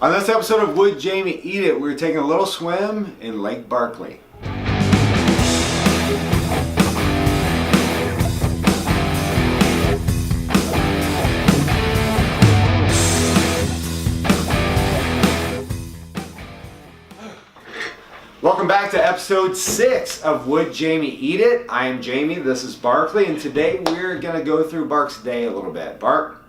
On this episode of Would Jaime Eat It, we're taking a little swim in Lake Barclay. Welcome back to episode 6 of Would Jaime Eat It? I am Jaime, this is Barclay, and today we're going to go through Bark's day a little bit. Bark?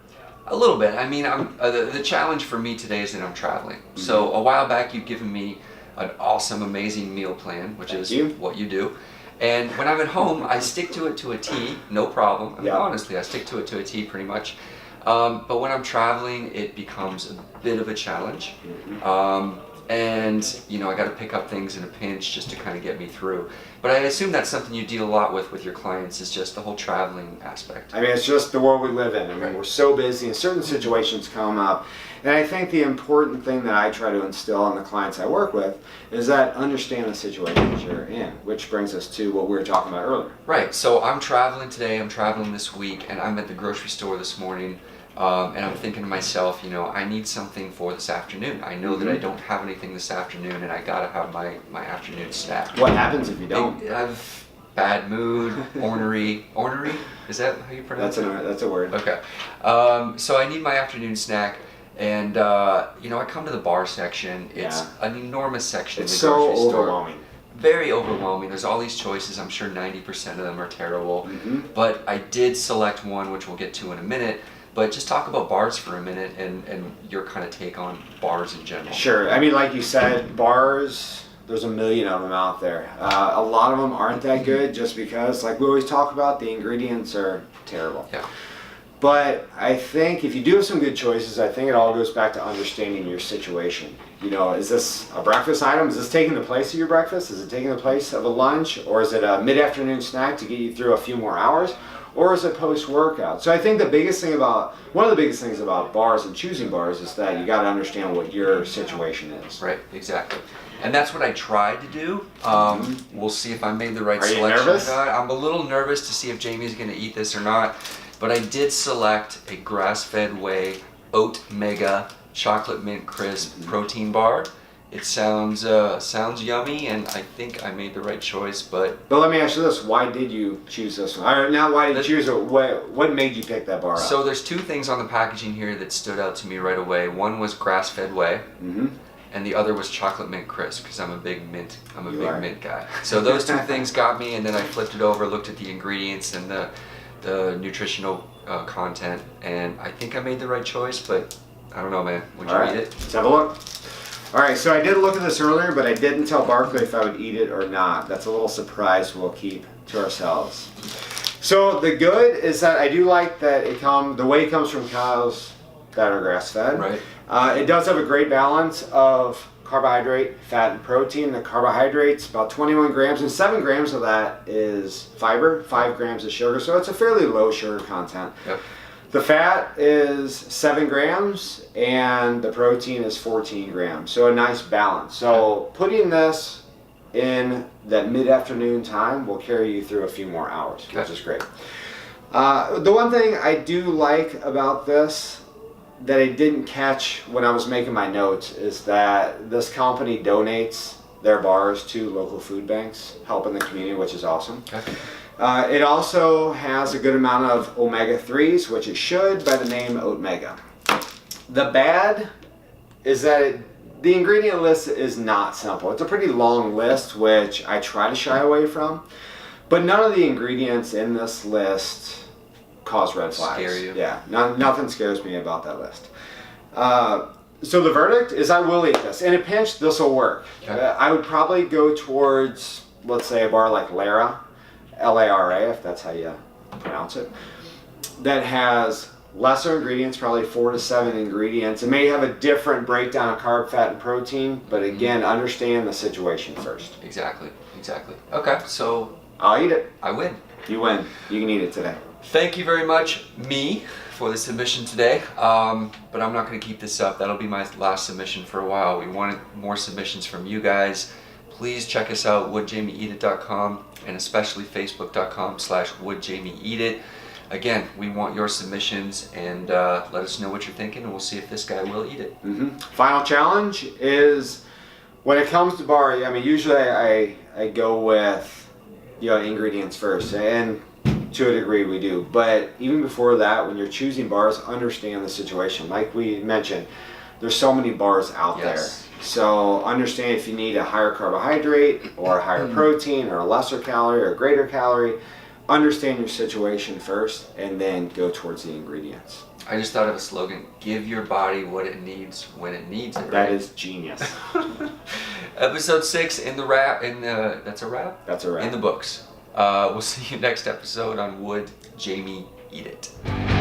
A little bit. I mean, the challenge for me today is that I'm traveling. Mm-hmm. So a while back you've given me an awesome, amazing meal plan, which is what you do. And when I'm at home, I stick to it to a T, no problem. I mean, honestly, I stick to it to a T pretty much. But when I'm traveling, it becomes a bit of a challenge. Mm-hmm. And, you know, I got to pick up things in a pinch just to kind of get me through. But I assume that's something you deal a lot with your clients, is just the whole traveling aspect. I mean, it's just the world we live in. I mean, we're so busy and certain situations come up. And I think the important thing that I try to instill in the clients I work with is that understand the situations you're in, which brings us to what we were talking about earlier. Right. So I'm traveling today, I'm traveling this week, and I'm at the grocery store this morning. And I'm thinking to myself, you know, I need something for this afternoon. I know that I don't have anything this afternoon, and I gotta have my afternoon snack. What happens if you don't? I have bad mood, ornery. Ornery? Is that how you pronounce it? That's a word. Okay. So I need my afternoon snack, and you know, I come to the bar section. It's an enormous section. It's in the grocery so store. overwhelming. Very overwhelming. There's all these choices. I'm sure 90% of them are terrible. But I did select one, which we'll get to in a minute. But just talk about bars for a minute and your kind of take on bars in general. Sure. I mean, like you said, bars, there's a million of them out there. A lot of them aren't that good just because, like we always talk about, the ingredients are terrible. Yeah. But I think if you do have some good choices, I think it all goes back to understanding your situation. You know, is this a breakfast item? Is this taking the place of your breakfast? Is it taking the place of a lunch? Or is it a mid-afternoon snack to get you through a few more hours? Or is it post-workout? So I think one of the biggest things about bars and choosing bars is that you got to understand what your situation is. Right, exactly. And that's what I tried to do. We'll see if I made the right selection. Are you nervous? I'm a little nervous to see if Jaime's going to eat this or not. But I did select a grass-fed whey OATMEGA chocolate mint crisp protein bar. It sounds yummy, and I think I made the right choice, but let me ask you this: why did you choose this one? Or now, why did you choose it? What made you pick that bar up? So there's two things on the packaging here that stood out to me right away. One was grass-fed whey, and the other was chocolate mint crisp, because I'm a big mint guy. So those two things got me, and then I flipped it over, looked at the ingredients and the nutritional content, and I think I made the right choice. But I don't know, man. Would you eat it? Let's have a look. All right, so I did look at this earlier, but I didn't tell Barclay if I would eat it or not. That's a little surprise we'll keep to ourselves. So the good is that I do like that the whey comes from cows that are grass-fed. Right. It does have a great balance of carbohydrate, fat, and protein. The carbohydrates, about 21 grams, and 7 grams of that is fiber, 5 grams of sugar, so it's a fairly low sugar content. Yep. The fat is 7 grams and the protein is 14 grams, so a nice balance. So putting this in that mid-afternoon time will carry you through a few more hours, which is great. The one thing I do like about this that I didn't catch when I was making my notes is that this company donates their bars to local food banks, helping the community, which is awesome. Okay. It also has a good amount of omega-3s, which it should, by the name OATMEGA. The bad is that the ingredient list is not simple. It's a pretty long list, which I try to shy away from. But none of the ingredients in this list cause red flags. Scare you? Yeah, nothing scares me about that list. So the verdict is I will eat this. In a pinch, this will work. Okay. I would probably go towards, let's say, a bar like Lara. Lara, if that's how you pronounce it, that has lesser ingredients, probably 4 to 7 ingredients. It may have a different breakdown of carb, fat, and protein, but again, understand the situation first. Exactly. Okay, so I'll eat it. I win. You win. You can eat it today. Thank you very much, me, for the submission today, but I'm not going to keep this up. That'll be my last submission for a while. We wanted more submissions from you guys. Please check us out, wouldjamieeatit.com, and especially facebook.com/wouldjamieeatit. again, we want your submissions, and let us know what you're thinking, and we'll see if this guy will eat it. Final challenge is, when it comes to bar, I mean, usually I go with, ingredients first, and to a degree we do. But even before that, when you're choosing bars, understand the situation. Like we mentioned, there's so many bars out there. So understand if you need a higher carbohydrate or a higher protein or a lesser calorie or a greater calorie. Understand your situation first and then go towards the ingredients. I just thought of a slogan: give your body what it needs when it needs it. Right? That is genius. Episode 6 in the wrap. That's a wrap? That's a wrap. In the books. We'll see you next episode on Would Jaime Eat It?